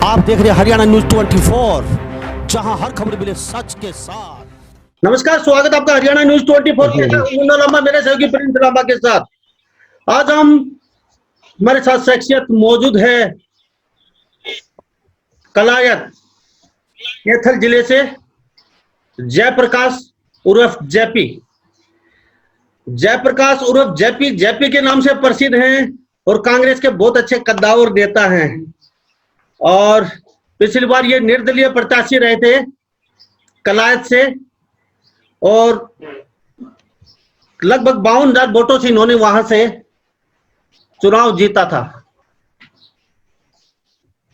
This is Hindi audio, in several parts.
आप देख रहे हैं हरियाणा न्यूज 24, जहां हर खबर मिले सच के साथ। नमस्कार, स्वागत है आपका हरियाणा न्यूज 24 के साथ। मुन्ना लांबा मेरे सहयोगी प्रिंस लांबा के साथ। आज हमारे साथ शख्सियत मौजूद है कलायत कैथल जिले से जयप्रकाश उर्फ जेपी। जयप्रकाश उर्फ जेपी जेपी के नाम से प्रसिद्ध हैं और कांग्रेस के बहुत अच्छे कद्दावर नेता हैं। और पिछली बार ये निर्दलीय प्रत्याशी रहे थे कलायत से और लगभग 52,000 वोटों से इन्होंने वहां से चुनाव जीता था।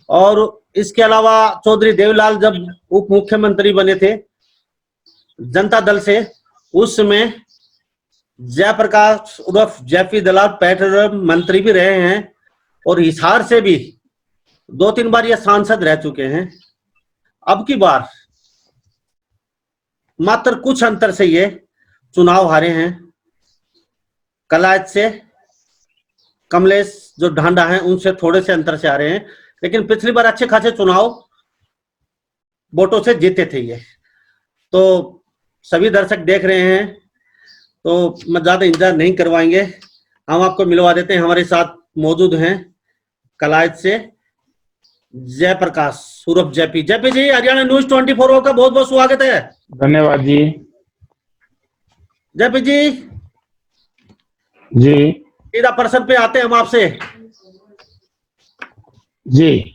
और इसके अलावा चौधरी देवलाल जब उप मुख्यमंत्री बने थे जनता दल से, उस समय जयप्रकाश उर्फ जेपी दलाल पेट्रोलियम मंत्री भी रहे हैं और हिसार से भी 2-3 बार ये सांसद रह चुके हैं। अब की बार मात्र कुछ अंतर से ये चुनाव हारे हैं। कलायत से कमलेश जो ढांडा हैं उनसे थोड़े से अंतर से आ रहे हैं, लेकिन पिछली बार अच्छे खासे चुनाव वोटों से जीते थे ये। तो सभी दर्शक देख रहे हैं, तो मैं ज्यादा इंतजार नहीं करवाएंगे, हम आपको मिलवा देते हैं। हमारे साथ मौजूद हैं कलायत से जयप्रकाश उर्फ जेपी। जेपी जी, हरियाणा न्यूज 24 का बहुत बहुत स्वागत है। धन्यवाद जी। जेपी जी सीधा प्रश्न पे आते हैं हम आपसे जी।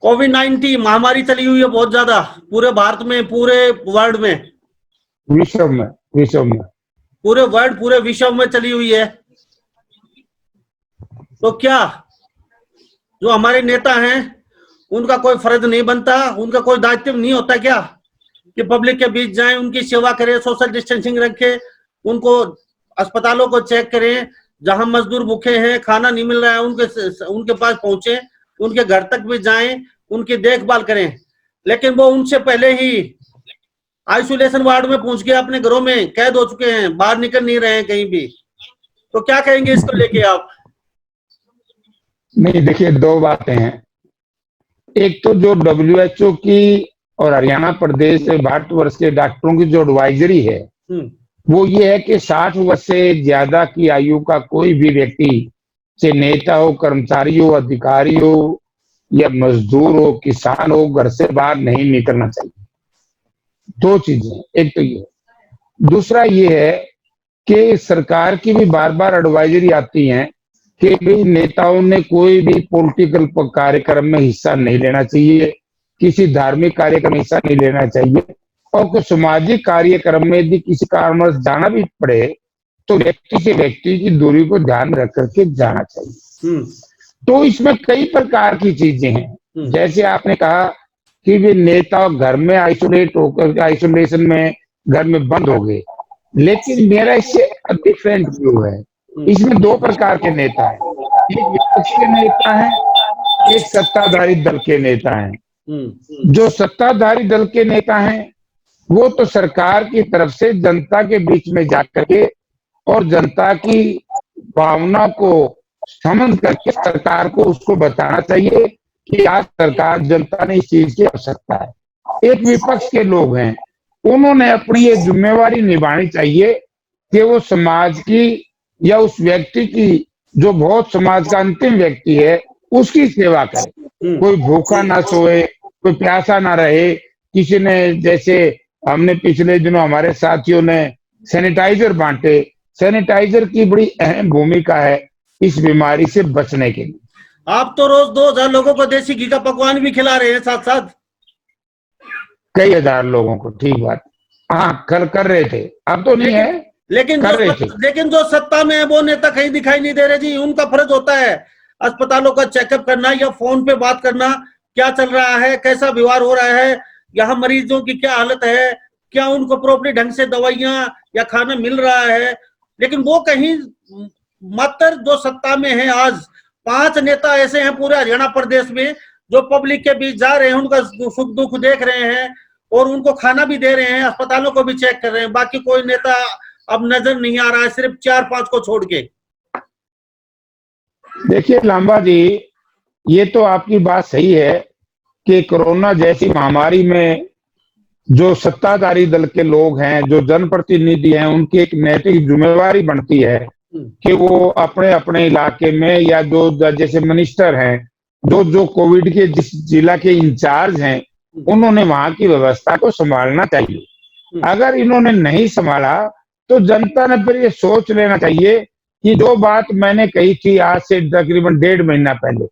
कोविड-19 महामारी चली हुई है बहुत ज्यादा, पूरे भारत में, पूरे वर्ल्ड में, विश्व में पूरे वर्ल्ड, पूरे विश्व में चली हुई है। तो क्या जो हमारे नेता हैं उनका कोई फर्ज नहीं बनता, उनका कोई दायित्व नहीं होता क्या कि पब्लिक के बीच जाएं, उनकी सेवा करें, सोशल डिस्टेंसिंग रखें, उनको अस्पतालों को चेक करें, जहां मजदूर भूखे हैं, खाना नहीं मिल रहा है, उनके पास पहुंचे, उनके घर तक भी जाएं, उनकी देखभाल करें। लेकिन वो उनसे पहले ही आइसोलेशन वार्ड में पहुंच के अपने घरों में कैद हो चुके हैं, बाहर निकल नहीं रहे हैं कहीं भी। तो क्या कहेंगे इसको लेके आप? नहीं, देखिए, दो बातें हैं। एक तो जो WHO की और हरियाणा प्रदेश से भारतवर्ष के डॉक्टरों की जो एडवाइजरी है वो ये है कि 60 वर्ष से ज्यादा की आयु का कोई भी व्यक्ति, से नेता हो, कर्मचारी हो, अधिकारी हो या मजदूर हो, किसान हो, घर से बाहर नहीं निकलना चाहिए। दो चीजें, एक तो ये। दूसरा ये है कि सरकार की भी बार बार एडवाइजरी आती है कि भी नेताओं ने कोई भी पॉलिटिकल कार्यक्रम में हिस्सा नहीं लेना चाहिए, किसी धार्मिक कार्यक्रम में हिस्सा नहीं लेना चाहिए, और कोई सामाजिक कार्यक्रम में यदि किसी कारणवश जाना भी पड़े तो व्यक्ति से व्यक्ति की दूरी को ध्यान में रख करके जाना चाहिए। तो इसमें कई प्रकार की चीजें हैं। जैसे आपने कहा कि वे नेता घर में आइसोलेट होकर, आइसोलेशन में घर में बंद हो गए, लेकिन मेरा इससे डिफरेंट व्यू है। इसमें दो प्रकार के नेता हैं, एक विपक्ष के नेता हैं, एक सत्ताधारी दल के नेता हैं। जो सत्ताधारी दल के नेता हैं वो तो सरकार की तरफ से जनता के बीच में जाकर के और जनता की भावना को समझ करके सरकार को उसको बताना चाहिए कि आज सरकार, जनता ने इस चीज की आवश्यकता है। एक विपक्ष के लोग हैं, उन्होंने अपनी ये जिम्मेवारी निभानी चाहिए कि वो समाज की या उस व्यक्ति की जो बहुत समाज का अंतिम व्यक्ति है उसकी सेवा करे। कोई भूखा ना सोए, कोई प्यासा ना रहे। किसी ने, जैसे हमने पिछले दिनों हमारे साथियों ने सैनिटाइजर बांटे, सैनिटाइजर की बड़ी अहम भूमिका है इस बीमारी से बचने के लिए। आप तो रोज 2,000 लोगों को देसी घी का पकवान भी खिला रहे हैं साथ साथ। कई हजार लोगों को, ठीक बात। हाँ, कल कर रहे थे, अब तो नहीं है, लेकिन जो सत्ता में है वो नेता कहीं दिखाई नहीं दे रहे जी। उनका फर्ज होता है अस्पतालों का चेकअप करना या फोन पे बात करना, क्या चल रहा है, कैसा व्यवहार हो रहा है, यहाँ मरीजों की क्या हालत है, क्या उनको प्रॉपर्ली ढंग से दवाइयां या खाना मिल रहा है। लेकिन वो कहीं, मात्र जो सत्ता में है आज 5 नेता ऐसे हैं पूरे हरियाणा प्रदेश में जो पब्लिक के बीच जा रहे हैं, उनका सुख दुख देख रहे हैं और उनको खाना भी दे रहे हैं, अस्पतालों को भी चेक कर रहे हैं। बाकी कोई नेता अब नजर नहीं आ रहा है, सिर्फ 4-5 को छोड़ के। देखिए लांबा जी, ये तो आपकी बात सही है कि कोरोना जैसी महामारी में जो सत्ताधारी दल के लोग हैं, जो जनप्रतिनिधि हैं, उनकी एक नैतिक जिम्मेवारी बनती है कि वो अपने अपने इलाके में, या जो जैसे मिनिस्टर हैं, जो जो कोविड के जिस जिला के इंचार्ज हैं, उन्होंने वहां की व्यवस्था को संभालना चाहिए। अगर इन्होंने नहीं संभाला तो जनता ने फिर ये सोच लेना चाहिए कि जो बात मैंने कही थी आज से तकरीबन 1.5 महीना पहले,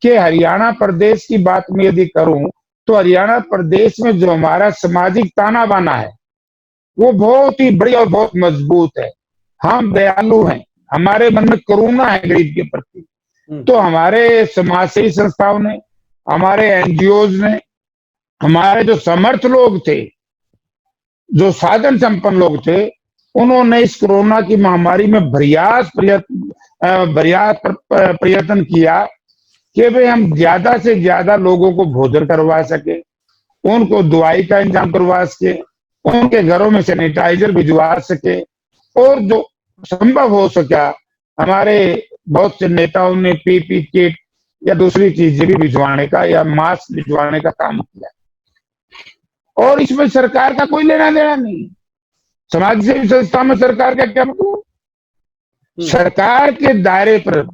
कि हरियाणा प्रदेश की बात मैं यदि करूं तो हरियाणा प्रदेश में जो हमारा सामाजिक ताना बाना है वो बहुत ही बढ़िया और बहुत मजबूत है। हम दयालु हैं, हमारे मन में करुणा है गरीब के प्रति। तो हमारे समाज सेवी संस्थाओं ने, हमारे एनजीओज ने, हमारे जो समर्थ लोग थे, जो साधन संपन्न लोग थे, उन्होंने इस कोरोना की महामारी में प्रयत्न किया कि भाई हम ज्यादा से ज्यादा लोगों को भोजन करवा सके, उनको दवाई का इंतजाम करवा सके, उनके घरों में सैनिटाइजर भिजवा सके, और जो संभव हो सका हमारे बहुत से नेताओं ने पीपी किट या दूसरी चीजें भी भिजवाने का या मास्क भिजवाने का काम किया। और इसमें सरकार का कोई लेना देना नहीं। समाज सेवी संस्था में सरकार का क्या मतलब? सरकार के दायरे पर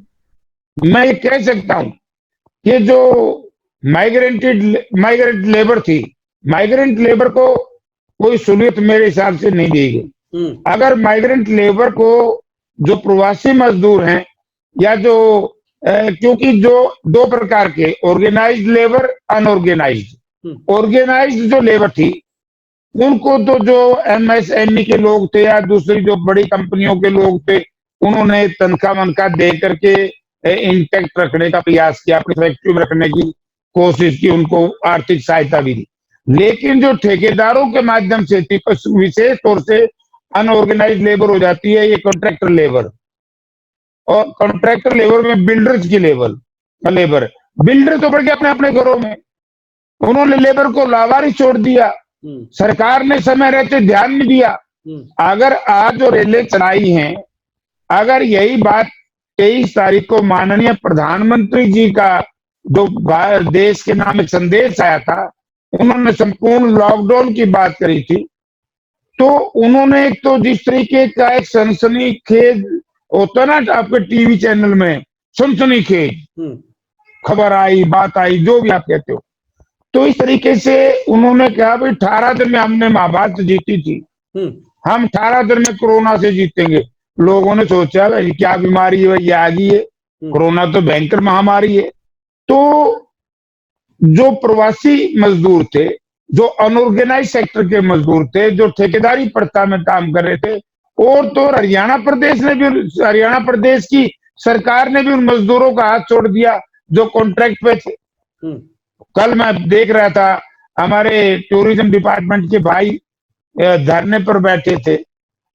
मैं ये कह सकता हूं कि जो माइग्रेंट लेबर थी, माइग्रेंट लेबर को कोई सहूलियत मेरे हिसाब से नहीं दी गई। अगर माइग्रेंट लेबर को, जो प्रवासी मजदूर हैं, या जो क्योंकि जो 2 प्रकार के, ऑर्गेनाइज्ड लेबर, अनऑर्गेनाइज्ड। ऑर्गेनाइज्ड जो लेबर थी उनको तो जो एमएसएमई के लोग थे या दूसरी जो बड़ी कंपनियों के लोग थे, उन्होंने तनख्वाह वनख्वाह दे करके इंटैक्ट रखने का प्रयास किया, अपनी फैक्ट्री में रखने की कोशिश की, उनको आर्थिक सहायता भी दी। लेकिन जो ठेकेदारों के माध्यम से थी, विशेष तौर से अनऑर्गेनाइज्ड लेबर हो जाती है ये कॉन्ट्रैक्टर लेबर। और कॉन्ट्रैक्टर लेबर में बिल्डर्स की लेबर बिल्डर तो बढ़ गए अपने अपने घरों में, उन्होंने लेबर को लावारिस छोड़ दिया। सरकार ने समय रहते ध्यान नहीं दिया। अगर आज जो रेलें चलाई हैं, अगर यही बात 23 तारीख को माननीय प्रधानमंत्री जी का जो देश के नाम एक संदेश आया था, उन्होंने संपूर्ण लॉकडाउन की बात करी थी, तो उन्होंने एक तो जिस तरीके का एक सनसनीखेज होता ना आपके टीवी चैनल में, सनसनीखेज खबर आई, बात आई, जो भी आप कहते हो, तो इस तरीके से उन्होंने कहा भाई 18 दिन में हमने महाभारत जीती थी, हम 18 दिन में कोरोना से जीतेंगे। लोगों ने सोचा भाई क्या बीमारी है, ये आ गई है, कोरोना तो भयंकर महामारी है। तो जो प्रवासी मजदूर थे, जो अनऑर्गेनाइज सेक्टर के मजदूर थे, जो ठेकेदारी प्रथा में काम कर रहे थे, और तो हरियाणा प्रदेश की सरकार ने भी उन मजदूरों का हाथ छोड़ दिया जो कॉन्ट्रैक्ट पे थे। कल मैं देख रहा था हमारे टूरिज्म डिपार्टमेंट के भाई धरने पर बैठे थे।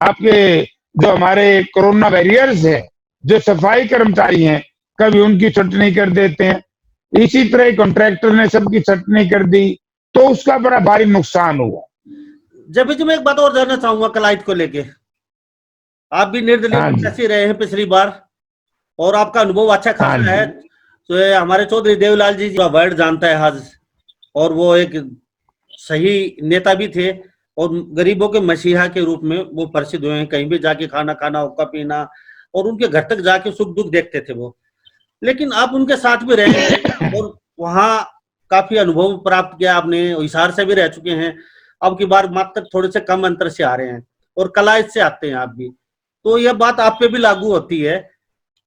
आपके जो हमारे कोरोना वॉरियर्स है, जो सफाई कर्मचारी हैं, कभी उनकी छटनी कर देते हैं, इसी तरह कॉन्ट्रैक्टर ने सबकी छटनी कर दी, तो उसका बड़ा भारी नुकसान हुआ। जब जी मैं एक बात और जानना चाहूंगा कलाइट को लेके, आप भी निर्दलीय प्रत्याशी रहे हैं पिछली बार और आपका अनुभव अच्छा खासा है। तो हमारे चौधरी देवलाल जी का वर्ड जानता है आज, और वो एक सही नेता भी थे और गरीबों के मसीहा के रूप में वो प्रसिद्ध हुए हैं। कहीं भी जाके खाना खाना, हुक्का पीना, और उनके घर तक जाके सुख दुख देखते थे वो। लेकिन आप उनके साथ भी रहे और वहां काफी अनुभव प्राप्त किया आपने, हिसार से भी रह चुके हैं, अब की बार मात्र थोड़े से कम अंतर से आ रहे हैं और कलाइट से आते हैं आप भी, तो यह बात आप पे भी लागू होती है।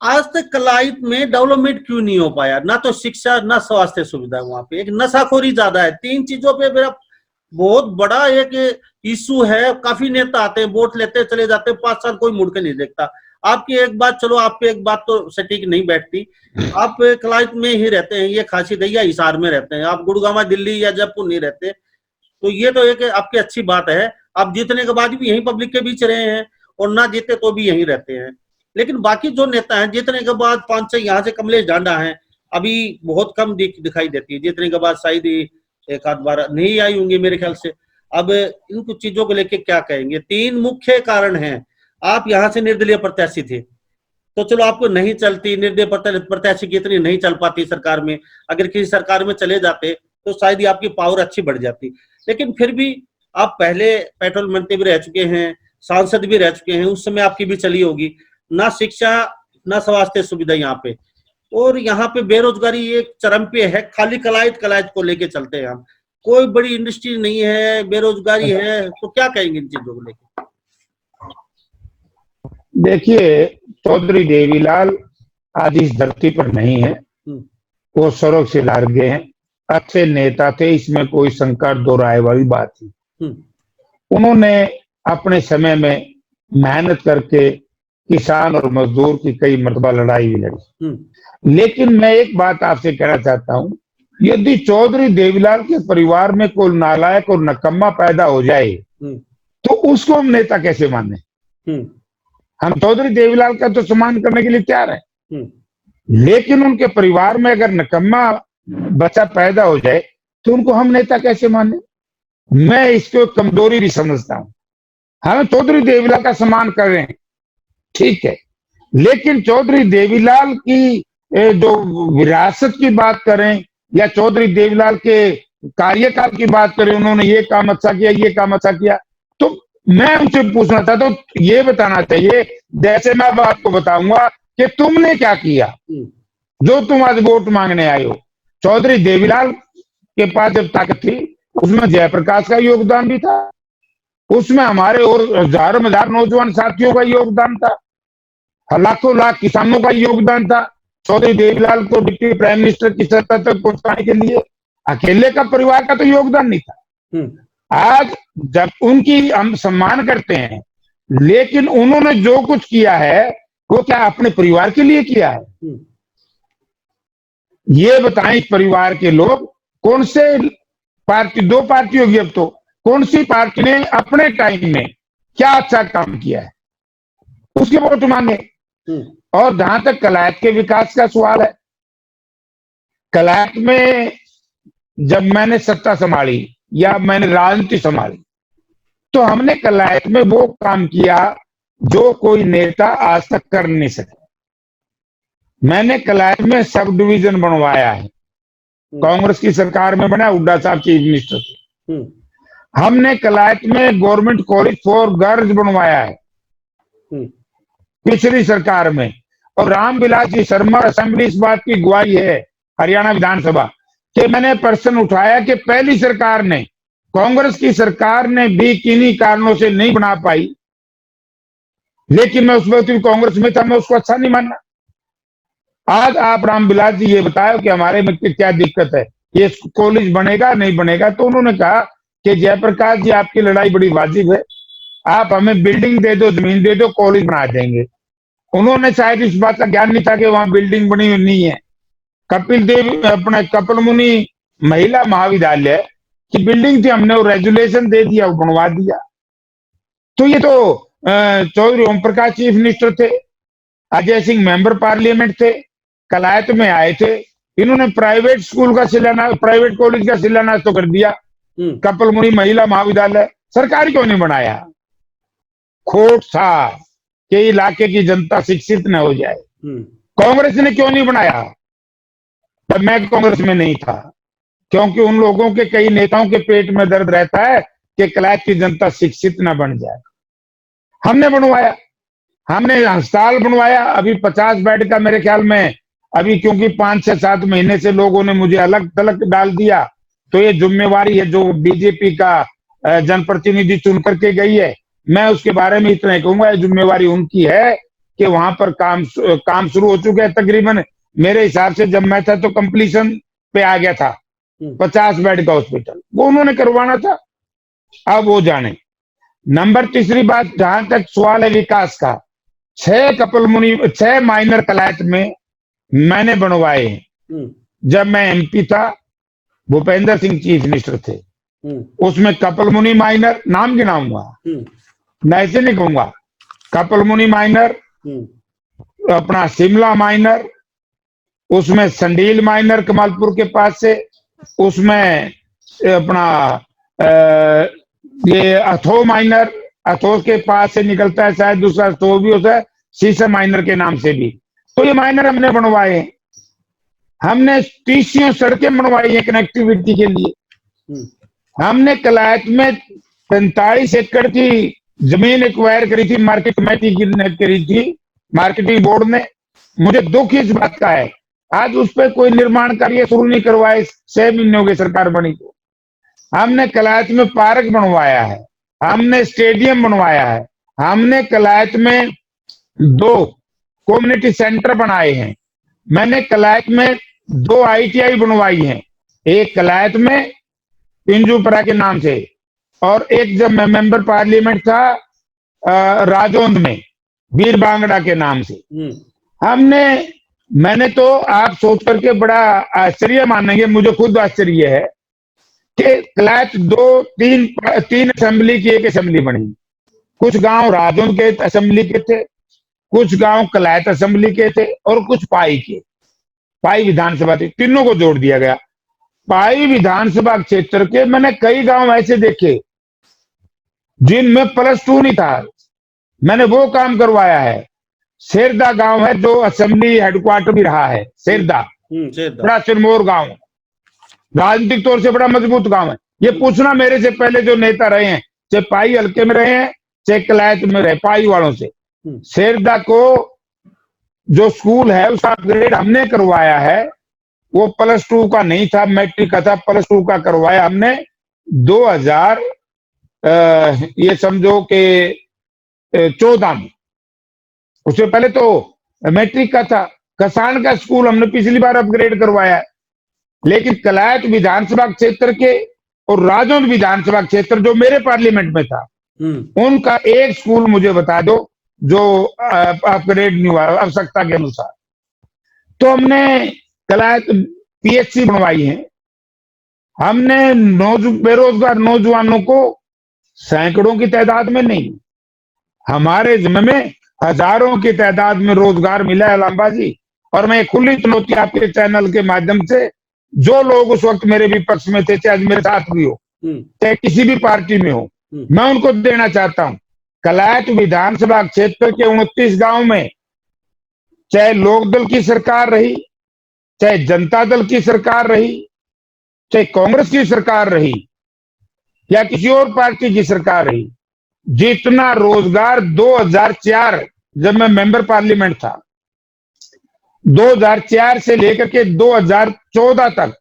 आज तक कलाइट में डेवलपमेंट क्यों नहीं हो पाया? ना तो शिक्षा, ना स्वास्थ्य सुविधा, वहां पे एक नशाखोरी ज्यादा है। 3 चीजों पे मेरा बहुत बड़ा एक इशू है। काफी नेता आते हैं, वोट लेते चले जाते हैं, 5 साल कोई मुड़ के नहीं देखता। आपकी एक बात, चलो आप पे एक बात तो सटीक नहीं बैठती, आप कलाइट में ही रहते हैं, ये खासी दैया हिसार में रहते हैं, आप गुड़गांव, दिल्ली या जयपुर नहीं रहते, तो ये तो एक आपकी अच्छी बात है। आप जीतने के बाद भी यही पब्लिक के बीच रहे हैं और ना जीते तो भी यहीं रहते हैं। लेकिन बाकी जो नेता हैं, जीतने के बाद 5-6, यहाँ से कमलेश ढांडा हैं, अभी बहुत कम दिखाई देती है, जीतने के बाद शायद एक आध बार नहीं आई होंगी मेरे ख्याल से। अब इन कुछ चीजों को लेके क्या कहेंगे? 3 मुख्य कारण हैं। आप यहाँ से निर्दलीय प्रत्याशी थे, तो चलो आपको नहीं चलती, निर्दलीय प्रत्याशी की इतनी नहीं चल पाती सरकार में, अगर किसी सरकार में चले जाते तो शायद ही आपकी पावर अच्छी बढ़ जाती। लेकिन फिर भी आप पहले पेट्रोल मंत्री भी रह चुके हैं, सांसद भी रह चुके हैं, उस समय आपकी भी चली होगी। ना शिक्षा ना स्वास्थ्य सुविधा यहाँ पे, और यहाँ पे बेरोजगारी एक चरम पे है, खाली कलायत कलायत को लेके चलते हैं हम, कोई बड़ी इंडस्ट्री नहीं है, बेरोजगारी है, तो क्या कहेंगे इन चीजों को लेकर? देखिए, चौधरी देवीलाल आज इस धरती पर नहीं है, वो स्वर्ग से लार गए हैं। अच्छे नेता थे, इसमें कोई शंका दो राय वाली बात थी। उन्होंने अपने समय में मेहनत करके किसान और मजदूर की कई मर्तबा लड़ाई भी लड़ी। लेकिन मैं एक बात आपसे कहना चाहता हूं, यदि चौधरी देवीलाल के परिवार में कोई नालायक और नकम्मा पैदा हो जाए तो उसको हम नेता कैसे माने? हम चौधरी देवीलाल का तो सम्मान करने के लिए तैयार है, लेकिन उनके परिवार में अगर नकम्मा बच्चा पैदा हो जाए तो उनको हम नेता कैसे माने? मैं इसको कमजोरी भी समझता हूं। हम चौधरी देवीलाल का सम्मान कर रहे हैं, ठीक है, लेकिन चौधरी देवीलाल की जो विरासत की बात करें या चौधरी देवीलाल के कार्यकाल की बात करें, उन्होंने ये काम अच्छा किया, ये काम अच्छा किया, तो मैं उनसे पूछना चाहता हूं, ये बताना चाहिए, जैसे मैं अब आपको बताऊंगा कि तुमने क्या किया जो तुम आज वोट मांगने आए हो। चौधरी देवीलाल के पास जब ताकत थी, उसमें जयप्रकाश का योगदान भी था, उसमें हमारे और हजारों हजार नौजवान साथियों का योगदान था, लाखों लाख किसानों का योगदान था। चौधरी देवीलाल को डिप्टी प्राइम मिनिस्टर की सत्ता तक पहुंचाने के लिए अकेले का परिवार का तो योगदान नहीं था। आज जब उनकी हम सम्मान करते हैं, लेकिन उन्होंने जो कुछ किया है वो क्या अपने परिवार के लिए किया है? ये बताएं, परिवार के लोग कौन से पार्टी, दो पार्टी होगी अब तो, कौन सी पार्टी ने अपने टाइम में क्या अच्छा काम किया है उसके वोट मांगे। और जहां तक कलायत के विकास का सवाल है, कलायत में जब मैंने सत्ता संभाली या मैंने राजनीति संभाली तो हमने कलायत में वो काम किया जो कोई नेता आज तक कर नहीं सका। मैंने कलायत में सब डिवीजन बनवाया है, कांग्रेस की सरकार में बना, हुड्डा साहब चीफ मिनिस्टर थे। हमने कलायत में गवर्नमेंट कॉलेज फॉर गर्ल्स बनवाया है पिछली सरकार में, और रामविलास जी शर्मा असेंबली इस बात की गवाही है हरियाणा विधानसभा कि मैंने प्रश्न उठाया कि पहली सरकार ने, कांग्रेस की सरकार ने भी किन्हीं कारणों से नहीं बना पाई, लेकिन मैं उस वक्त भी कांग्रेस में था, मैं उसको अच्छा नहीं मानना। आज आप रामविलास जी ये बताओ कि हमारे में क्या दिक्कत है, ये कॉलेज बनेगा नहीं बनेगा? तो उन्होंने कहा कि जयप्रकाश जी आपकी लड़ाई बड़ी वाजिब है, आप हमें बिल्डिंग दे दो, जमीन दे दो, कॉलेज बना देंगे। उन्होंने शायद इस बात का ज्ञान नहीं था कि वहां बिल्डिंग बनी हुई नहीं है। कपिल देव अपना कपिल मुनि महिला महाविद्यालय की बिल्डिंग थी, हमने वो रेजुलेशन दे दिया, वो बनवा दिया। तो ये तो चौधरी ओम प्रकाश चीफ मिनिस्टर थे, अजय सिंह मेंबर पार्लियामेंट थे, कलायत में आए थे, इन्होंने प्राइवेट स्कूल का शिलान्यास, प्राइवेट कॉलेज का शिलान्यास तो कर दिया। कपिल मुनि महिला महाविद्यालय सरकारी क्यों नहीं बनाया? खोट था कि इलाके की जनता शिक्षित न हो जाए। कांग्रेस ने क्यों नहीं बनाया? तब मैं कांग्रेस में नहीं था, क्योंकि उन लोगों के, कई नेताओं के पेट में दर्द रहता है कि कलायत की जनता शिक्षित न बन जाए। हमने बनवाया, हमने अस्पताल बनवाया, अभी 50 बेड का मेरे ख्याल में, अभी क्योंकि 5 से 7 महीने से लोगों ने मुझे अलग थलग डाल दिया, तो ये जिम्मेवारी है जो बीजेपी का जनप्रतिनिधि चुन करके गई है, मैं उसके बारे में इतना ही कहूंगा, ये जिम्मेवारी उनकी है कि वहां पर काम शुरू हो चुके हैं तकरीबन। मेरे हिसाब से जब मैं था तो कंप्लीशन पे आ गया था 50 बेड का हॉस्पिटल, वो उन्होंने करवाना था, अब वो जाने। नंबर तीसरी बात, जहां तक सवाल है विकास का, 6 माइनर कलायत में मैंने बनवाए हैं। जब मैं एमपी था, भूपेंद्र सिंह चीफ मिनिस्टर थे, उसमें कपिल मुनि माइनर, नाम गिनाऊंगा, मैं ऐसे नहीं कहूंगा, कपिल मुनि माइनर, अपना शिमला माइनर, उसमें संडील माइनर कमालपुर के पास से, उसमें अपना ये अथो माइनर, अथो के पास से निकलता है, शायद दूसरा अथो भी होता है, सीसा माइनर के नाम से भी। तो ये माइनर हमने बनवाए हैं, हमने 30 सड़कें बनवाई है कनेक्टिविटी के लिए। हमने कलायत में 45 एकड़ की जमीन एक्वायर करी थी, मार्केट कमेटी ने करी थी, मार्केटिंग बोर्ड ने। मुझे दुख इस बात का है आज उस पर कोई निर्माण कार्य शुरू नहीं करवाए, 6 महीने हो गए सरकार बनी को। हमने कलायत में पार्क बनवाया है, हमने स्टेडियम बनवाया है, हमने कलायत में 2 कम्युनिटी सेंटर बनाए हैं, मैंने कलायत में 2 ITI बनवाई हैं, एक कलायत में पिंजूपरा के नाम से और एक जब मैं मेंबर पार्लियामेंट था राजौंद में वीर बांगड़ा के नाम से। मैंने तो आप सोच करके बड़ा आश्चर्य मानेंगे, मुझे खुद आश्चर्य है कि कलायत 3 असेंबली की एक असेंबली बनी। कुछ गांव राजौंद के असेंबली के थे, कुछ गांव कलायत असेंबली के थे और कुछ पाई विधानसभा थी, तीनों को जोड़ दिया गया। पाई विधानसभा क्षेत्र के मैंने कई गांव ऐसे देखे जिनमें +2 नहीं था, मैंने वो काम करवाया है। शेरदा गांव है जो असेंबली हेडक्वार्टर भी रहा है, शेरदा बड़ा सिरमौर गांव, राजनीतिक तौर से बड़ा मजबूत गांव है। ये पूछना मेरे से पहले जो नेता रहे हैं, चाहे पाई हल्के में रहे हैं चाहे कलायत में रहे, पाई वालों से। शेरदा को जो स्कूल है उसका अपग्रेड हमने करवाया है, वो +2 का नहीं था, मैट्रिक का था, +2 का करवाया हमने 2000 ये समझो कि 14 में। उससे पहले तो मैट्रिक का था। कसान का स्कूल हमने पिछली बार अपग्रेड करवाया है। लेकिन कलायत विधानसभा क्षेत्र के और राजौंद विधानसभा क्षेत्र जो मेरे पार्लियामेंट में था, उनका एक स्कूल मुझे बता दो जो अपग्रेड नहीं हुआ आवश्यकता के अनुसार। तो हमने कलायत PHC बनवाई है, हमने बेरोजगार नौजवानों को सैकड़ों की तादाद में नहीं, हमारे जिम्मे में हजारों की तादाद में रोजगार मिला है लांबा जी। और मैं खुली चुनौती आपके चैनल के माध्यम से, जो लोग उस वक्त मेरे विपक्ष में थे, चाहे मेरे साथ भी हो, चाहे किसी भी पार्टी में हो, मैं उनको देना चाहता हूं। कलायत विधानसभा क्षेत्र के 29 गांव में चाहे लोकदल की सरकार रही, चाहे जनता दल की सरकार रही, चाहे कांग्रेस की सरकार रही या किसी और पार्टी की सरकार रही, जितना रोजगार 2004 जब मैं मेंबर पार्लियामेंट था, 2004 से लेकर के 2014 तक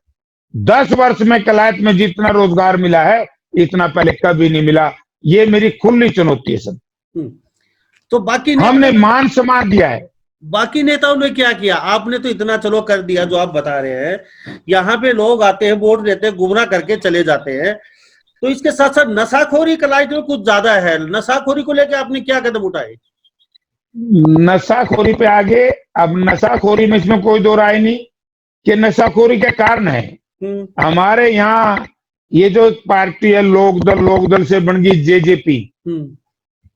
10 वर्ष में कलायत में जितना रोजगार मिला है, इतना पहले कभी नहीं मिला। ये मेरी खुली चुनौती है सब। तो बाकी हमने मान सम्मान दिया है। बाकी नेताओं ने क्या किया? आपने तो इतना चलो कर दिया जो आप बता रहे हैं। यहाँ पे लोग आते हैं, वोट देते हैं, गुमराह करके चले जाते हैं। तो इसके साथ साथ नशाखोरी कलायत में कुछ ज्यादा है। नशाखोरी को लेकर आपने क्या कदम उठाए? नशाखोरी पे आगे, अब नशाखोरी में इसमें कोई दो राय नहीं कि नशाखोरी के कारण है। हमारे यहाँ ये जो पार्टी है लोकदल से बन गई JJP,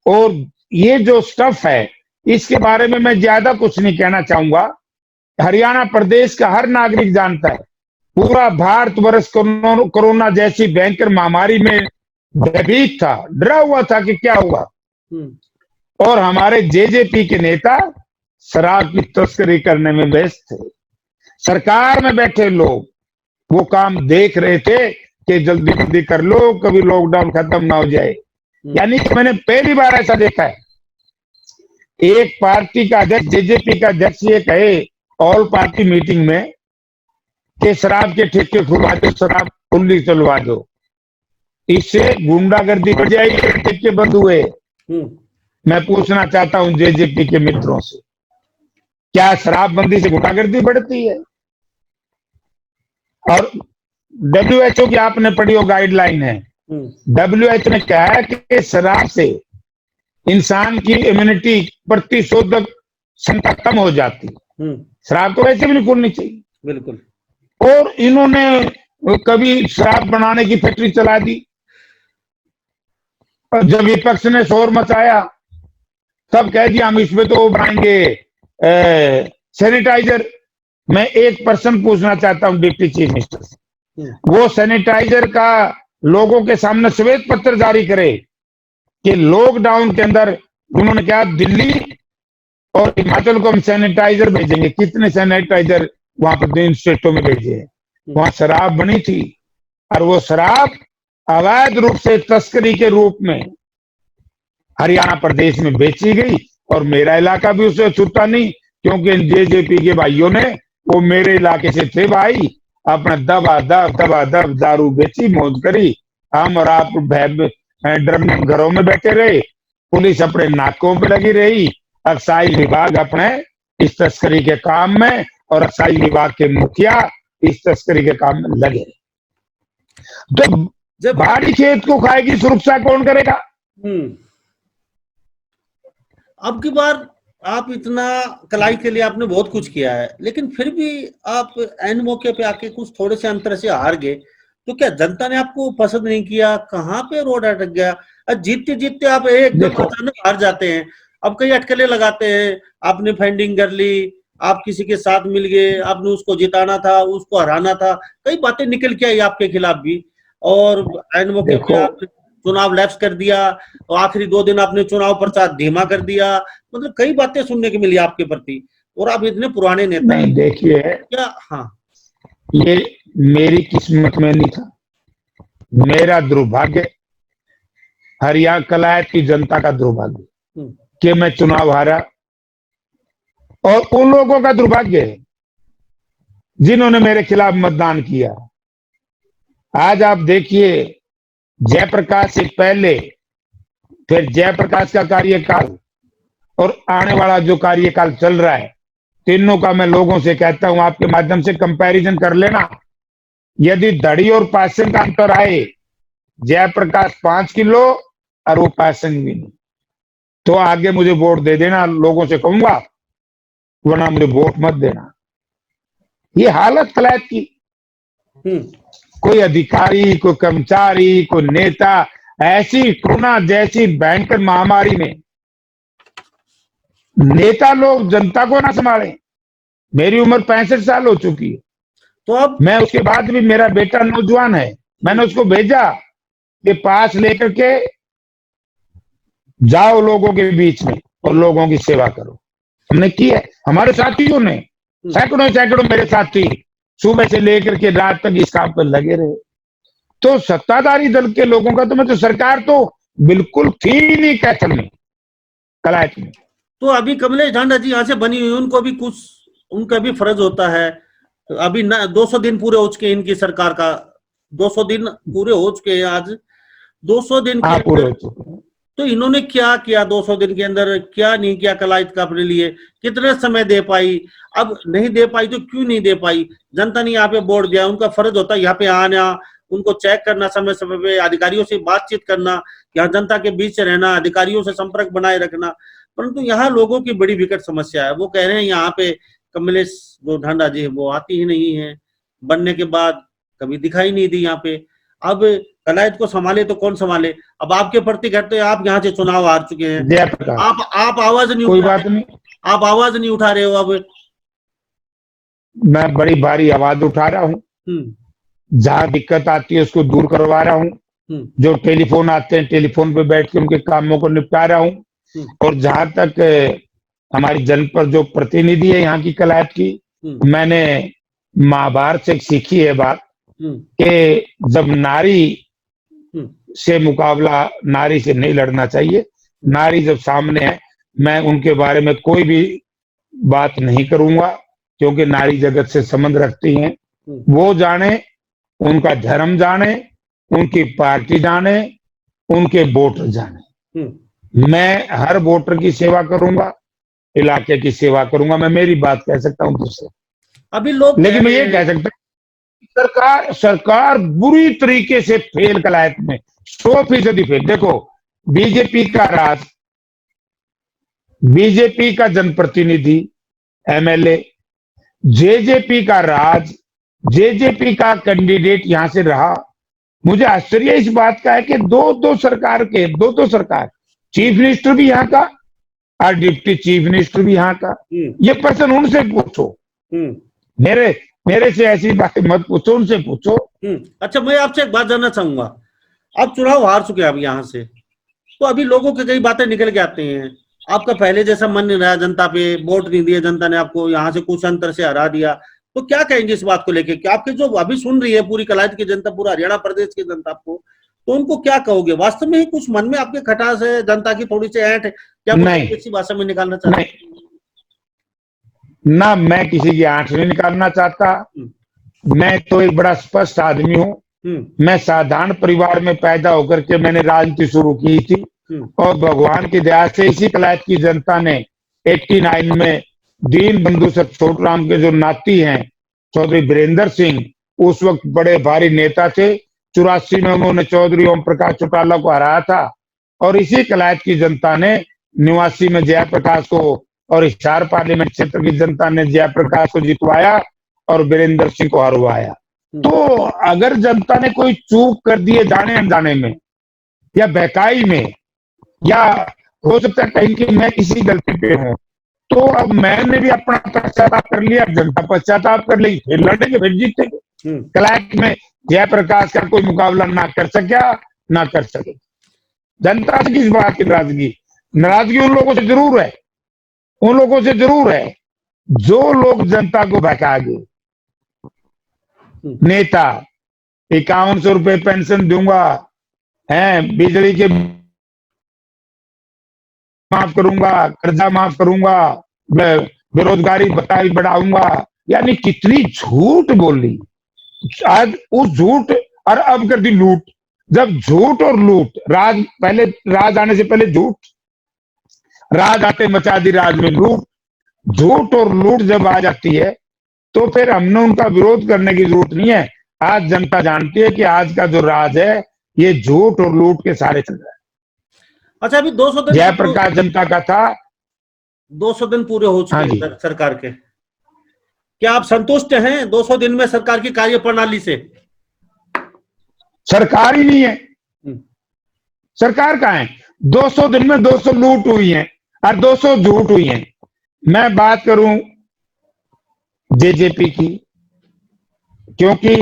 और ये जो स्टफ है इसके बारे में मैं ज्यादा कुछ नहीं कहना चाहूंगा। हरियाणा प्रदेश का हर नागरिक जानता है, पूरा भारतवर्ष कोरोना जैसी भयंकर महामारी में भयभीत था, डरा हुआ था कि क्या होगा। और हमारे JJP के नेता शराब की तस्करी करने में व्यस्त थे। सरकार में बैठे लोग वो काम देख रहे थे कि जल्दी जल्दी कर लो, कभी लॉकडाउन खत्म ना हो जाए। यानी कि मैंने पहली बार ऐसा देखा है, एक पार्टी का अध्यक्ष, JJP का अध्यक्ष ये कहे ऑल पार्टी मीटिंग में कि शराब के ठेके खुलवा दो, शराब खुली चलवा दो, इससे गुंडागर्दी बढ़ जाएगी। ठेके बंद हुए। मैं पूछना चाहता हूं JJP के मित्रों से, क्या शराबबंदी से गुंडागर्दी बढ़ती है? और WHO की आपने पढ़ी हो गाइडलाइन है, WHO ने कहा है कि शराब से इंसान की इम्यूनिटी प्रतिशोधक क्षमता कम हो जाती है। शराब तो वैसे भी नहीं खोलनी चाहिए। बिल्कुल। और इन्होंने कभी शराब बनाने की फैक्ट्री चला दी, और जब विपक्ष ने शोर मचाया तब कह दिया हम इसमें तो बनाएंगे सैनिटाइजर। मैं एक प्रश्न पूछना चाहता हूं डिप्टी चीफ मिनिस्टर से, वो सैनिटाइजर का लोगों के सामने श्वेत पत्र जारी करे कि लॉकडाउन के अंदर उन्होंने कहा दिल्ली और हिमाचल को हम सैनिटाइजर भेजेंगे। कितने सैनिटाइजर वहां पर 2 स्टेटों में भेजे हैं। वहां शराब बनी थी और वो शराब अवैध रूप से तस्करी के रूप में हरियाणा प्रदेश में बेची गई, और मेरा इलाका भी उसे छूटा नहीं, क्योंकि जेजेपी के भाइयों ने वो मेरे इलाके से थे भाई, अपना दबा दब दारू बेची, मौज करी। हम और आप ड्रम घरों में बैठे रहे, पुलिस अपने नाकों पे लगी रही, एक्साइज विभाग अपने इस तस्करी के काम में, और एक्साइज विभाग के मुखिया इस तस्करी के काम में लगे। तो जब बाहरी खेत को खाएगी, सुरक्षा कौन करेगा? अब की बार आप इतना कलाई के लिए आपने बहुत कुछ किया है, लेकिन फिर भी आप एन मौके पे आके कुछ थोड़े से अंतर से हार गए, तो क्या जनता ने आपको पसंद नहीं किया? कहाँ पे रोड अटक गया? जीतते जीतते आप एकदम अचानक हार जाते हैं। अब कई अटकलें लगाते हैं, आपने फंडिंग कर ली, आप किसी के साथ मिल गए, आपने उसको जिताना था, उसको हराना था, कई बातें निकल के आई आपके खिलाफ भी, और एन मौके पे आपने चुनाव लैप्स कर दिया, और आखिरी 2 दिन आपने चुनाव प्रचार धीमा कर दिया। मतलब कई बातें सुनने की मिली आपके प्रति, और आप इतने पुराने नेता हैं। देखिए क्या, हाँ, ये मेरी किस्मत में नहीं था, मेरा दुर्भाग्य, हरियाणा कलायत की जनता का दुर्भाग्य कि मैं चुनाव हारा, और उन लोगों का दुर्भाग्य है जिन्होंने मेरे खिलाफ मतदान किया। आज आप देखिए, जयप्रकाश से पहले, फिर जयप्रकाश का कार्यकाल और आने वाला जो कार्यकाल चल रहा है, तीनों का मैं लोगों से कहता हूं, आपके माध्यम से कंपैरिजन कर लेना। यदि धड़ी और पासिंग का अंतर आए, जयप्रकाश 5 किलो और वो पासिंग भी नहीं, तो आगे मुझे वोट दे देना, लोगों से कहूंगा, वरना मुझे वोट मत देना। ये हालत कलायत की। कोई अधिकारी, कोई कर्मचारी, कोई नेता, ऐसी कोरोना जैसी भयंकर महामारी में नेता लोग जनता को ना संभाले। मेरी उम्र 65 साल हो चुकी है, तो अब मैं उसके बाद भी, मेरा बेटा नौजवान है, मैंने उसको भेजा कि पास लेकर के जाओ लोगों के बीच में और लोगों की सेवा करो। हमने किया, हमारे साथियों ने, सैकड़ों मेरे साथी सुबह से लेकर के रात तक इस काम पर लगे रहे। तो सत्ताधारी दल के लोगों का तो सरकार तो बिल्कुल थी नहीं कैथल में, कलायत में। तो अभी कमलेश ढांडा जी यहाँ से बनी हुई, उनको भी कुछ, उनका भी फर्ज होता है। अभी 200 दिन पूरे हो चुके हैं इनकी सरकार का, 200 दिन पूरे हो चुके हैं आज। 200 दिन के पूरे हो चुके हैं। तो इन्होंने क्या किया 200 दिन के अंदर? क्या नहीं किया कलायत का अपने लिए? कितने समय दे पाई? अब नहीं दे पाई तो क्यों नहीं दे पाई? जनता ने यहाँ पे वोट दिया, उनका फर्ज होता है यहाँ पे आना, उनको चेक करना, समय समय पे अधिकारियों से बातचीत करना, यहाँ जनता के बीच रहना, अधिकारियों से संपर्क बनाए रखना। परंतु यहाँ लोगों की बड़ी विकट समस्या है। वो कह रहे हैं यहाँ पे कमलेश जो ढांडा जी है वो आती ही नहीं है, बनने के बाद कभी दिखाई नहीं दी यहाँ पे। अब कलायत को संभाले तो कौन संभाले? अब आपके प्रति कहते हैं, आप यहाँ से चुनाव हार चुके हैं, आप आवाज नहीं, कोई बात नहीं, आप आवाज नहीं उठा रहे हो। अब मैं बड़ी भारी आवाज उठा रहा हूँ, जहां दिक्कत आती है उसको दूर करवा रहा हूँ, जो टेलीफोन आते हैं टेलीफोन पे बैठ के उनके कामों को निपटा रहा हूँ। और जहां तक हमारी जनपद जो प्रतिनिधि है यहाँ की कलायत की, मैंने महाभारत से सीखी है बात कि जब नारी से मुकाबला नारी से नहीं लड़ना चाहिए। नारी जब सामने है, मैं उनके बारे में कोई भी बात नहीं करूंगा, क्योंकि नारी जगत से संबंध रखती हैं। वो जाने, उनका धर्म जाने, उनकी पार्टी जाने, उनके वोटर जाने। मैं हर वोटर की सेवा करूंगा, इलाके की सेवा करूंगा। मैं मेरी बात कह सकता हूं तुझसे अभी लोग, लेकिन मैं ये कह सकता हूं, सरकार बुरी तरीके से फेल कलायत में, 100% फेल। देखो, बीजेपी का राज, बीजेपी का जनप्रतिनिधि एमएलए, जेजेपी का राज, जेजेपी का कैंडिडेट यहां से रहा। मुझे आश्चर्य इस बात का है कि दो सरकार, चीफ मिनिस्टर भी यहाँ का और डिप्टी चीफ मिनिस्टर भी यहाँ का। ये पर्सन उनसे पूछो, मेरे से ऐसी बातें मत पूछो, उनसे पूछो। अच्छा, मैं आपसे एक बात जानना चाहूंगा। आप चुनाव हार चुके हैं अब यहाँ से, तो अभी लोगों की कई बातें निकल के आती हैं। आपका पहले जैसा मन नहीं रहा, जनता पे वोट नहीं दिया, जनता ने आपको यहाँ से कुछ अंतर से हरा दिया, तो क्या कहेंगे इस बात को लेके कि आपके जो अभी सुन रही है पूरी कलायत की जनता, पूरा हरियाणा प्रदेश की जनता आपको, तो उनको क्या कहोगे? वास्तव में ही कुछ मन में आपके खटास है, जनता की थोड़ी सी ऐंठ है, क्या नहीं, किसी भाषा में निकालना चाहते हैं? ना मैं किसी की आंख नहीं निकालना चाहता। मैं तो एक बड़ा स्पष्ट आदमी हूँ। मैं साधारण परिवार में पैदा होकर के मैंने राजनीति शुरू की थी और भगवान की दया से इसी कलायत की जनता ने 89 में दीन बंधु सर छोटराम के जो नाती हैं चौधरी वीरेंद्र सिंह, उस वक्त बड़े भारी नेता थे। 84 में उन्होंने चौधरी ओम प्रकाश चौटाला को हराया था और इसी कलायत की जनता ने 89 में जयप्रकाश को और हिसार पार्लियामेंट क्षेत्र की जनता ने जयप्रकाश को जितवाया और वीरेंद्र सिंह को हरवाया। तो अगर जनता ने कोई चूक कर दिए जाने अनजाने में या बहकाई में, या हो सकता है कहीं कि मैं किसी गलती पे हूं, तो अब मैंने भी अपना पश्चाताप कर लिया, जनता पश्चाताप कर ली, फिर लड़ेंगे, फिर जीतेंगे। कलायत में जयप्रकाश का कोई मुकाबला ना कर सका ना कर सके। जनता से किस बात की नाराजगी? नाराजगी उन लोगों से जरूर है, उन लोगों से जरूर है जो लोग जनता को बहका गए। नेता 5100 रुपए पेंशन दूंगा, है बिजली के माफ करूंगा, कर्जा माफ करूंगा, बेरोजगारी भत्ता बढ़ाऊंगा, यानी कितनी झूठ बोली। आज उस झूठ और अब कर दी लूट। जब झूठ और लूट, राज पहले, राज आने से पहले झूठ, राज आते मचा दी राज में लूट। झूठ और लूट जब आ जाती है तो फिर हमने उनका विरोध करने की जरूरत नहीं है। आज जनता जानती है कि आज का जो राज है ये झूठ और लूट के सारे चल रहा है। अच्छा, अभी 200 दिन जयप्रकाश जनता का था, 200 दिन पूरे हो चुके हैं सरकार के। क्या आप संतुष्ट हैं 200 दिन में सरकार की कार्य प्रणाली से? सरकार ही नहीं है, सरकार कहाँ है? 200 दिन में 200 लूट हुई है और 200 झूठ हुई है। मैं बात करूं जेजेपी की, क्योंकि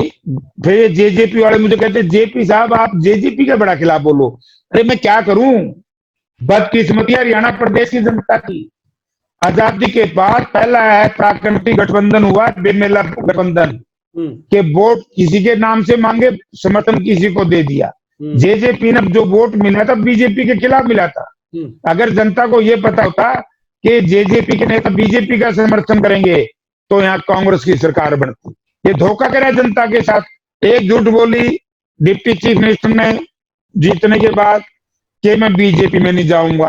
फिर जेजेपी वाले मुझे कहते हैं जेपी साहब आप जेजेपी के बड़ा खिलाफ बोलो। अरे मैं क्या करूं? बदकिस्मती हरियाणा प्रदेश की जनता की। आजादी के बाद पहला है प्राकृतिक गठबंधन हुआ, बेमेला गठबंधन के वोट किसी के नाम से मांगे, समर्थन किसी को दे दिया। जेजेपी ने जो वोट मिला था बीजेपी के खिलाफ मिला था। अगर जनता को यह पता होता कि जेजेपी के नेता बीजेपी का समर्थन करेंगे तो यहाँ कांग्रेस की सरकार बनती। ये धोखा करा जनता के साथ। एक झूठ बोली डिप्टी चीफ मिनिस्टर ने जीतने के बाद कि मैं बीजेपी में नहीं जाऊंगा।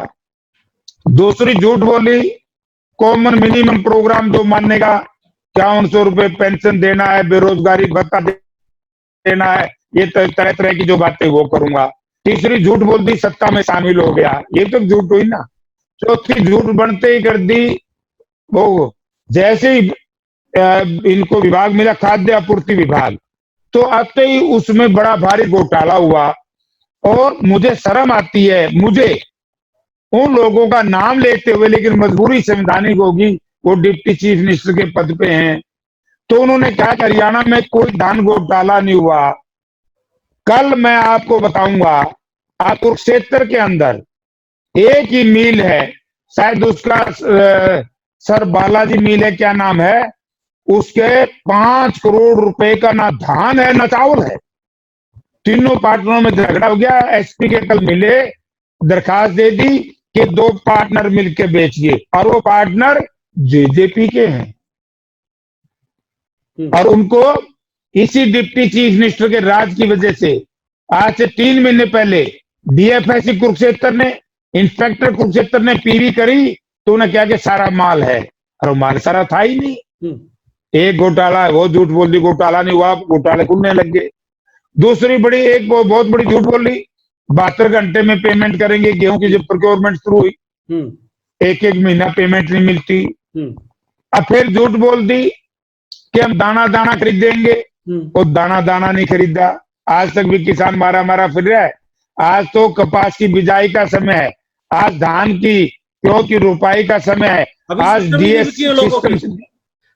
दूसरी झूठ बोली कॉमन मिनिमम प्रोग्राम जो मानेगा, 5100 रुपए पेंशन देना है, बेरोजगारी भत्ता देना है, ये तरह तरह की जो बातें वो करूंगा। तीसरी झूठ बोल दी सत्ता में शामिल हो गया, ये तो झूठ हुई ना। चौथी झूठ बनते ही कर दी वो जैसे ही इनको विभाग मिला खाद्य आपूर्ति विभाग, तो आते ही उसमें बड़ा भारी घोटाला हुआ। और मुझे शर्म आती है, मुझे उन लोगों का नाम लेते हुए, लेकिन मजबूरी संवैधानिक होगी, वो डिप्टी चीफ मिनिस्टर के पद पे हैं। तो उन्होंने कहा कि हरियाणा में कोई धान घोटाला नहीं हुआ। कल मैं आपको बताऊंगा, आप कुरुक्षेत्र के अंदर एक ही मिल है, शायद उसका सर बालाजी मिल है, क्या नाम है उसके, 5 करोड़ रुपए का ना धान है ना चावल है। तीनों पार्टनरों में झगड़ा हो गया। एसपी के कल मिले, दरखास्त दे दी कि 2 पार्टनर मिलकर बेचिए, और वो पार्टनर जेजेपी के हैं। और उनको इसी डिप्टी चीफ मिनिस्टर के राज की वजह से आज से 3 महीने पहले डीएफएससी कुरुक्षेत्र ने, इंस्पेक्टर कुरुक्षेत्र ने पीवी करी तो उन्हें क्या कि सारा माल है, और माल सारा था ही नहीं। एक घोटाला वो झूठ बोल दी, घोटाला नहीं हुआ, घोटाले खुलने लग गए। दूसरी बड़ी एक बहुत बड़ी झूठ बोली 72 घंटे में पेमेंट करेंगे। गेहूं की जब प्रोक्योरमेंट शुरू हुई, एक महीना पेमेंट नहीं मिलती। अब फिर झूठ बोल दी कि हम दाना दाना खरीदेंगे, और दाना दाना नहीं खरीदा। आज तक भी किसान मारा फिर रहा है। आज तो कपास की बिजाई का समय है, आज धान की क्यों की रोपाई का समय है। आज डीएस सिस्टम,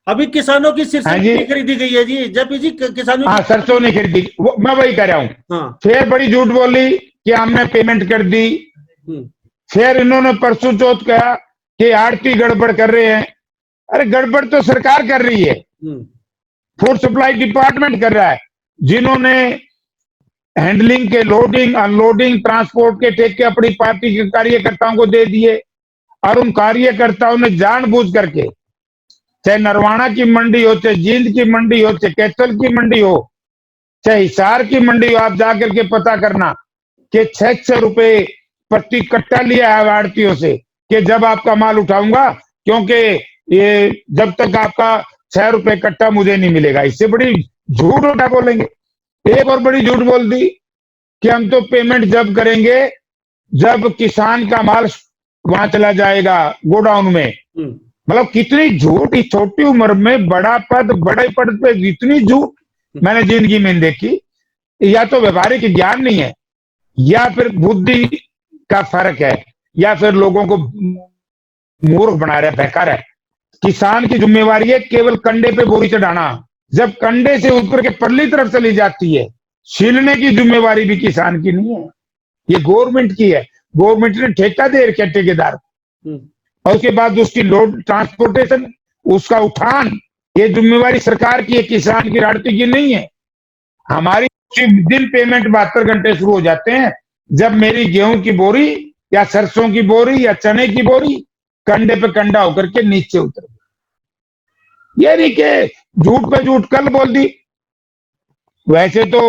अभी किसानों की सरसों नहीं खरीदी गई है जी, जब जी किसानों हाँ सरसों नहीं खरीदी, मैं वही कह रहा हूँ। फिर बड़ी झूठ बोली कि हमने पेमेंट कर दी, फिर इन्होंने परसों चौथ कहा कि आड़ती गड़बड़ कर रहे हैं। अरे गड़बड़ तो सरकार कर रही है, फूड सप्लाई डिपार्टमेंट कर रहा है, जिन्होंने हैंडलिंग के लोडिंग अनलोडिंग ट्रांसपोर्ट के ठेके अपनी पार्टी के कार्यकर्ताओं को दे दिए, और उन कार्यकर्ताओं ने जानबूझ करके, चाहे नरवाना की मंडी हो, चाहे जींद की मंडी हो, चाहे कैथल की मंडी हो, चाहे हिसार की मंडी हो, आप जाकर के पता करना कि 600 रुपए प्रति कट्टा लिया है आड़तियों से कि जब आपका माल उठाऊंगा, क्योंकि ये जब तक आपका 6 रुपए कट्टा मुझे नहीं मिलेगा। इससे बड़ी झूठ उठा बोलेंगे। एक और बड़ी झूठ बोल दी कि हम तो पेमेंट जब करेंगे जब किसान का माल वहां चला जाएगा गोडाउन में। मतलब कितनी झूठ, इस छोटी उम्र में बड़ा पद, बड़े पद पे इतनी झूठ मैंने जिंदगी में नहीं देखी। या तो व्यवहारिक ज्ञान नहीं है, या फिर बुद्धि का फर्क है, या फिर लोगों को मूर्ख बना रहा है, बहका रहा है। किसान की जिम्मेवारी है केवल कंडे पे बोरी चढ़ाना। जब कंडे से ऊपर के परली तरफ चली जाती है, छीलने की जिम्मेवारी भी किसान की नहीं है, ये गवर्नमेंट की है। गवर्नमेंट ने ठेका दे रखा है ठेकेदार, और उसके बाद उसकी लोड ट्रांसपोर्टेशन, उसका उठान, ये जिम्मेवारी सरकार की है, किसान की आड़ती की नहीं है। हमारी दिन पेमेंट 72 घंटे शुरू हो जाते हैं जब मेरी गेहूं की बोरी या सरसों की बोरी या चने की बोरी कंडे पे कंडा होकर के नीचे उतर गई। ये नहीं कि झूठ पे झूठ कल बोल दी। वैसे तो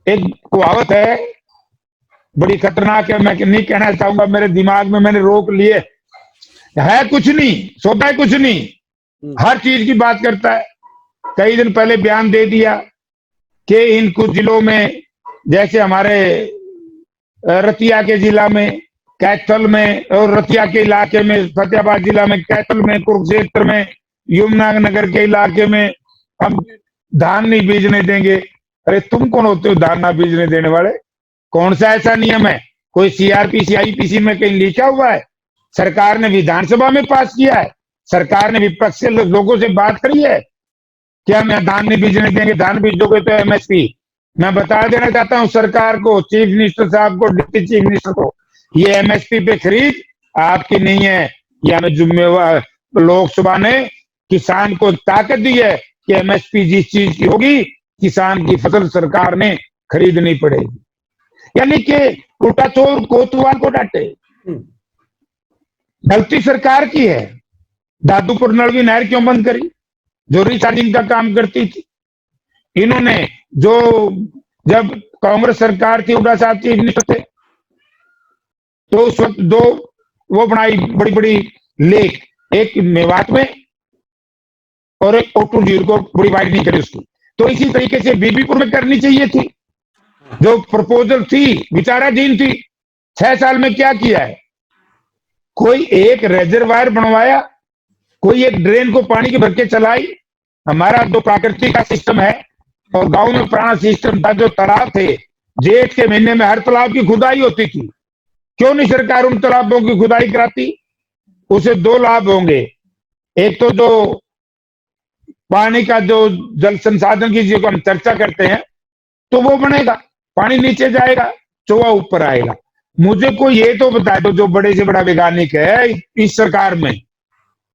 एक कहावत है बड़ी खतरनाक है, मैं नहीं कहना चाहूंगा, मेरे दिमाग में मैंने रोक लिए। है कुछ नहीं, सोता है कुछ नहीं, हर चीज की बात करता है। कई दिन पहले बयान दे दिया कि इन कुछ जिलों में, जैसे हमारे रतिया के जिला में, कैथल में, और रतिया के इलाके में, फतेहाबाद जिला में, कैथल में, कुरुक्षेत्र में, यमुनानगर के इलाके में हम धान नहीं बीजने देंगे। अरे तुम कौन होते हो धान ना बीजने देने वाले? कौन सा ऐसा नियम है? कोई सीआरपीसी आईपीसी में कहीं लिखा हुआ है? सरकार ने विधानसभा में पास किया है, सरकार ने विपक्ष के लोगों से बात करी है क्या मैं धान नहीं बीजने देंगे, धान बीजोगे तो एमएसपी। मैं बता देना चाहता हूं सरकार को, चीफ मिनिस्टर साहब को, डिप्टी चीफ मिनिस्टर को, ये एमएसपी पे खरीद आपकी नहीं है। ये हमें जिम्मेवार लोकसभा ने किसान को ताकत दी है कि एमएसपी जिस चीज की होगी, किसान की फसल सरकार ने खरीदनी पड़ेगी। यानी कि उल्टा चोर कोतवाल को डांटे। गलती सरकार की है। दादूपुर नलवी नहर क्यों बंद करी, जो रिचार्जिंग का काम करती थी? इन्होंने जो, जब कांग्रेस सरकार थी, उड़ा साहब चीफ मिनिस्टर थे, तो उस वक्त दो वो बनाई बड़ी बड़ी लेक, एक मेवात में और एक ओटू झील को बड़ी वाइडनिंग करी उसकी। तो इसी तरीके से बीबीपुर में करनी चाहिए थी। जो प्रपोजल थी विचाराधीन थी। 6 साल में क्या किया है? कोई एक रेजरवायर बनवाया, कोई एक ड्रेन को पानी के भर के चलाई। हमारा जो प्राकृतिक का सिस्टम है और गांव में पुराना सिस्टम था, जो तालाब थे, जेठ के महीने में हर तालाब की खुदाई होती थी। क्यों नहीं सरकार उन तालाबों की खुदाई कराती? उसे 2 लाभ होंगे। एक तो जो पानी का जो जल संसाधन की जिसको हम चर्चा करते हैं, तो वो बनेगा, पानी नीचे जाएगा, चौवा ऊपर आएगा। मुझे कोई ये तो बता दो, जो बड़े से बड़ा वैज्ञानिक है इस सरकार में,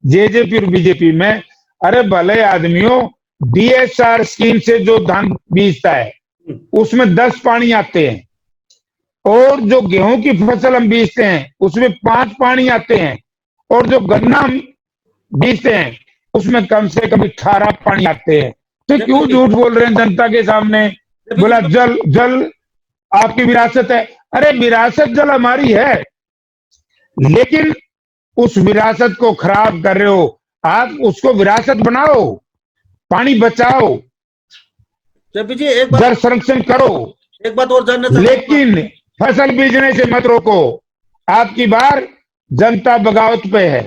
जेजेपी और बीजेपी में, अरे भले आदमियों, डीएसआर स्कीम से जो धान बीजता है उसमें 10 पानी आते हैं, और जो गेहूं की फसल हम बीजते हैं उसमें 5 पानी आते हैं, और जो गन्ना हम बीजते हैं उसमें कम से कम 18 पानी आते हैं। तो क्यों झूठ बोल रहे हैं जनता के सामने? बोला जल जल आपकी विरासत है। अरे विरासत जल हमारी है, लेकिन उस विरासत को खराब कर रहे हो आप। उसको विरासत बनाओ, पानी बचाओ, जी एक बात जल संरक्षण करो, एक बात और जानना चाहता, लेकिन फसल बीजने से मत रोको। आपकी बार जनता बगावत पे है,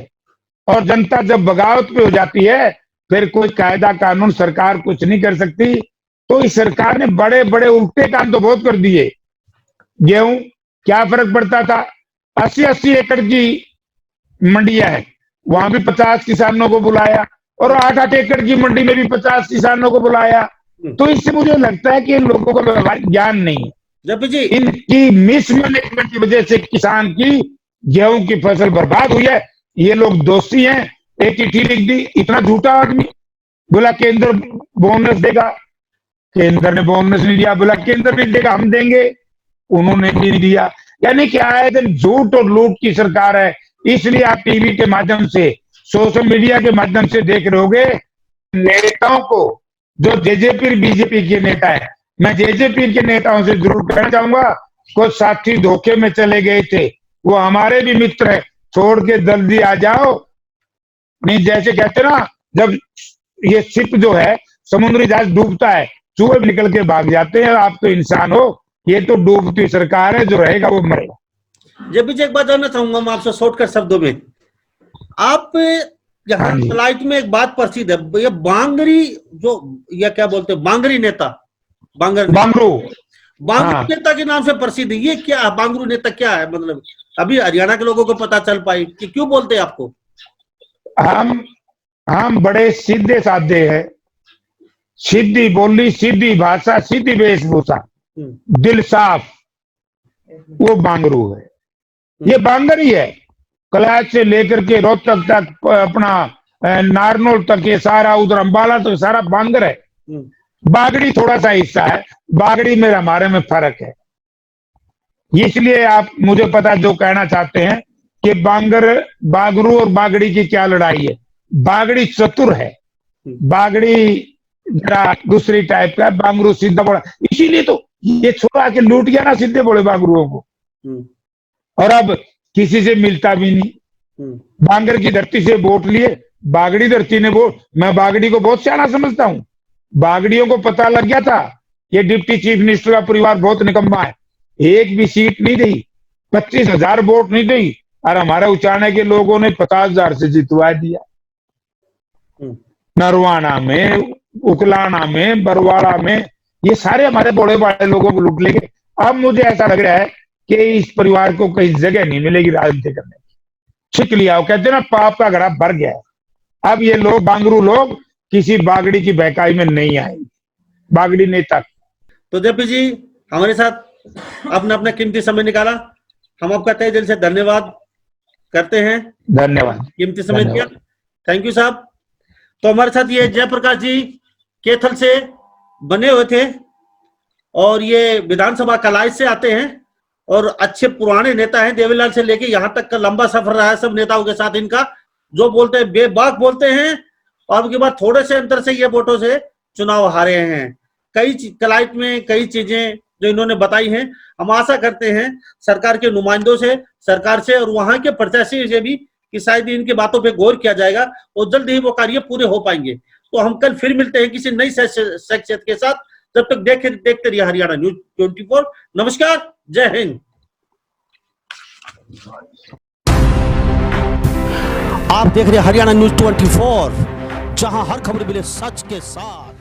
और जनता जब बगावत पे हो जाती है फिर कोई कायदा कानून सरकार कुछ नहीं कर सकती। तो इस सरकार ने बड़े बड़े उल्टे काम तो बहुत कर दिए। गेहूं क्या फर्क पड़ता था? 80-80 एकड़ की मंडियां हैं, वहां भी 50 किसानों को बुलाया, और 8-8 एकड़ की मंडी में भी 50 किसानों को बुलाया। तो इससे मुझे लगता है कि इन लोगों को व्यवहारिक ज्ञान नहीं है। जेपी जी, इनकी मिसमैनेजमेंट की वजह से किसान की गेहूं की फसल बर्बाद हुई है। ये लोग दोषी हैं। एक चिट्ठी लिख दी, इतना झूठा आदमी, बोला केंद्र बोनस देगा, केंद्र ने बोनस नहीं दिया, बोला केंद्र नहीं देगा, हम देंगे, उन्होंने भी नहीं दिया। यानी क्या है, एकदम झूठ और लूट की सरकार है। इसलिए आप टीवी के माध्यम से, सोशल मीडिया के माध्यम से देख रहे होगे नेताओं को, जो जेजेपी बीजेपी के नेता है। मैं जेजेपी के नेताओं से जरूर कहना चाहूंगा, कुछ साथी धोखे में चले गए थे, वो हमारे भी मित्र है, छोड़ के जल्दी आ जाओ। नहीं, जैसे कहते ना, जब ये शिप जो है, समुद्री जहाज डूबता है, चूहे भी निकल के भाग जाते हैं। आप तो इंसान हो, ये तो डूबती सरकार है, जो रहेगा वो मरेगा। जेपी जी, एक बात जानना चाहूंगा मैं आपसे शॉर्टकट शब्दों में। आप यहाँ हाँ जी। फ्लाइट में एक बात प्रसिद्ध है, ये बांगरी, जो या क्या बोलते हैं, बांगरी नेता, बांगरू, बांगरू हाँ। नेता के नाम से प्रसिद्ध है। ये क्या है, बांगरू नेता क्या है? मतलब अभी हरियाणा के लोगों को पता चल पाई कि क्यों बोलते हैं आपको? हम बड़े सीधे साधे हैं, सीधी बोली, सीधी भाषा, सीधी वेशभूषा, दिल साफ, वो बांगरू है। ये बांगर ही है, कलाश से लेकर के रोहतक तक, अपना नारनौल तक, ये सारा उधर अंबाला तो सारा बांगर है। बागड़ी थोड़ा सा हिस्सा है, बागड़ी में हमारे में फर्क है। इसलिए आप मुझे पता जो कहना चाहते हैं कि बागरू और बागड़ी की क्या लड़ाई है। बागड़ी चतुर है, बागड़ी जरा दूसरी टाइप का, बांगरू सीधा बोला। इसीलिए तो ये छोड़ा के लूट गया ना सीधे बोले बांगरुओं को, और अब किसी से मिलता भी नहीं। बांगर की धरती से वोट लिए, बागड़ी धरती ने वोट। मैं बागड़ी को बहुत सियाना समझता हूँ। बागड़ियों को पता लग गया था ये डिप्टी चीफ मिनिस्टर का परिवार बहुत निकम्मा है, एक भी सीट नहीं दी, 25,000 वोट नहीं दी, और हमारे उचाने के लोगों ने 50,000 से जितवा दिया। नरवाना में, उकलाना में, बरवाड़ा में, ये सारे हमारे बड़े बड़े लोगों को लूट लेंगे। अब मुझे ऐसा लग रहा है कि इस परिवार को कहीं जगह नहीं मिलेगी राजनीति करने की। छिक लिया, वो कहते ना, पाप का घड़ा भर गया है। अब ये लोग, बांगरू लोग, किसी बागड़ी की बहकाई में नहीं आएंगे, बागड़ी नेता। तो जेपी जी, हमारे साथ अपना अपना कीमती समय निकाला, हम आपका तहे दिल से धन्यवाद करते हैं। धन्यवाद, कीमती समय दिया, थैंक यू साहब। तो हमारे साथ ये जयप्रकाश जी कैथल से बने हुए थे, और ये विधानसभा कलाइच से आते हैं, और अच्छे पुराने नेता हैं। देवीलाल से लेके यहाँ तक का लंबा सफर रहा है सब नेताओं के साथ इनका। जो बोलते हैं बेबाक बोलते हैं, और उसके बाद थोड़े से अंतर से ये वोटों से चुनाव हारे हैं। कई कलाइच में कई चीजें जो इन्होंने बताई हैं, हम आशा करते हैं सरकार के नुमाइंदों से, सरकार से, और वहां के प्रत्याशी से भी, कि शायद इनकी बातों पे गौर किया जाएगा और जल्द ही वो कार्य पूरे हो पाएंगे। तो हम कल फिर मिलते हैं किसी नई शख्सियत के साथ। जब तक देखते रहिए हरियाणा न्यूज 24। नमस्कार, जय हिंद। आप देख रहे हैं हरियाणा न्यूज 24, जहां हर खबर मिले सच के साथ।